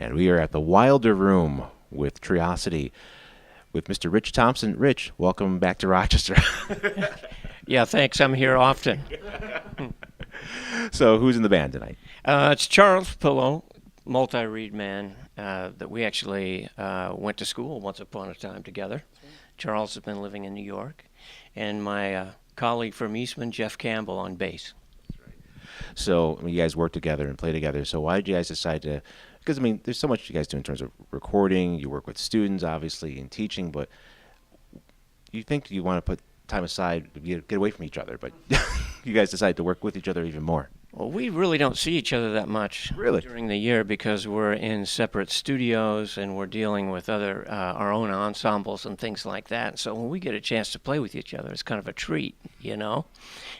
And we are at the Wilder Room with TRIOCITY with Mr. Rich Thompson. Rich, welcome back to Rochester. Yeah, thanks. I'm here often. So who's in the band tonight? It's Charles Pillow, multi-reed man, that we actually went to school once upon a time together. Charles has been living in New York. And my colleague from Eastman, Jeff Campbell, on bass. So you guys work together and play together. So why did you guys decide to, because I mean, there's so much you guys do in terms of recording. You work with students, obviously, in teaching, but you think you want to put time aside to get away from each other, but you guys decide to work with each other even more. Well, we really don't see each other that much during the year because we're in separate studios and we're dealing with other our own ensembles and things like that. So when we get a chance to play with each other, it's kind of a treat, you know?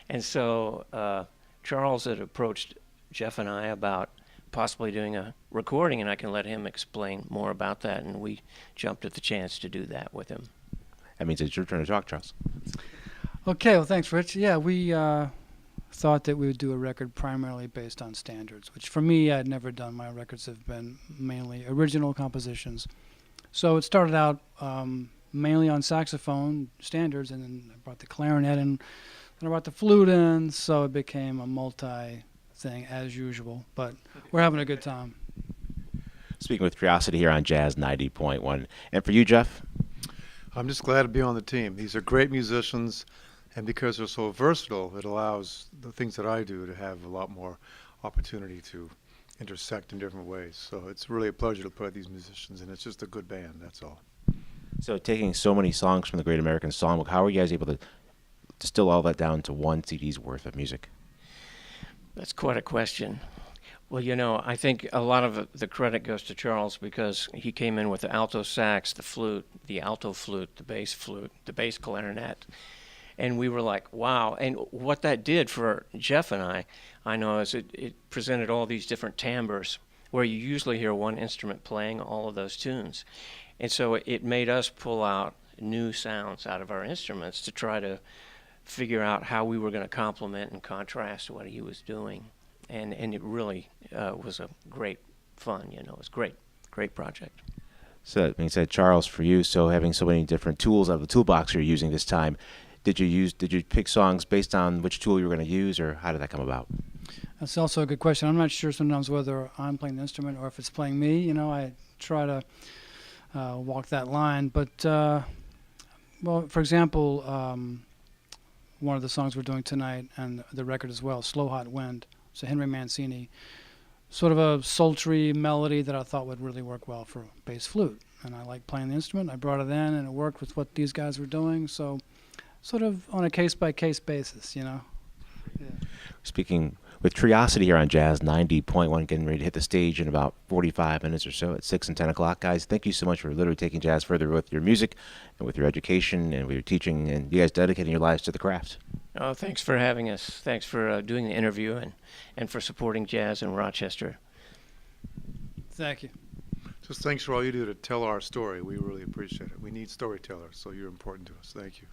And so Charles had approached Jeff and I about possibly doing a recording, and I can let him explain more about that, and we jumped at the chance to do that with him. That means it's your turn to talk, Charles. Okay, well, thanks, Rich. Yeah, we thought that we would do a record primarily based on standards, which for me, I'd never done. My records have been mainly original compositions. So it started out mainly on saxophone standards, and then I brought the clarinet in, then I brought the flute in, so it became a multi-thing as usual. But we're having a good time. Speaking with TRIOCITY here on Jazz 90.1. And for you, Jeff? I'm just glad to be on the team. These are great musicians, and because they're so versatile, it allows the things that I do to have a lot more opportunity to intersect in different ways. So it's really a pleasure to play with these musicians, and it's just a good band, that's all. So taking so many songs from the Great American Songbook, how are you guys able to distill all that down to one CD's worth of music? That's quite a question. Well, you know, I think a lot of the credit goes to Charles because he came in with the alto sax, the flute, the alto flute, the bass clarinet. And we were like, wow. And what that did for Jeff and I know, is it presented all these different timbres where you usually hear one instrument playing all of those tunes. And so it made us pull out new sounds out of our instruments to try to figure out how we were going to complement and contrast what he was doing. And it really was a great fun, you know. It was great project. So that being said, Charles, for you, so having so many different tools out of the toolbox you're using this time, did you pick songs based on which tool you were going to use, or how did that come about? That's also a good question. I'm not sure sometimes whether I'm playing the instrument or if it's playing me. You know, I try to walk that line. But, well, for example, one of the songs we're doing tonight and the record as well, Slow Hot Wind, it's a Henry Mancini, sort of a sultry melody that I thought would really work well for bass flute. And I like playing the instrument. I brought it in, and it worked with what these guys were doing. So sort of on a case-by-case basis, you know. Yeah. Speaking with TRIOCITY here on Jazz 90.1, getting ready to hit the stage in about 45 minutes or so at 6 and 10 o'clock. Guys, thank you so much for literally taking jazz further with your music and with your education and with your teaching, and you guys dedicating your lives to the craft. Oh, thanks for having us. Thanks for doing the interview and for supporting jazz in Rochester. Thank you. Just thanks for all you do to tell our story. We really appreciate it. We need storytellers, so you're important to us. Thank you.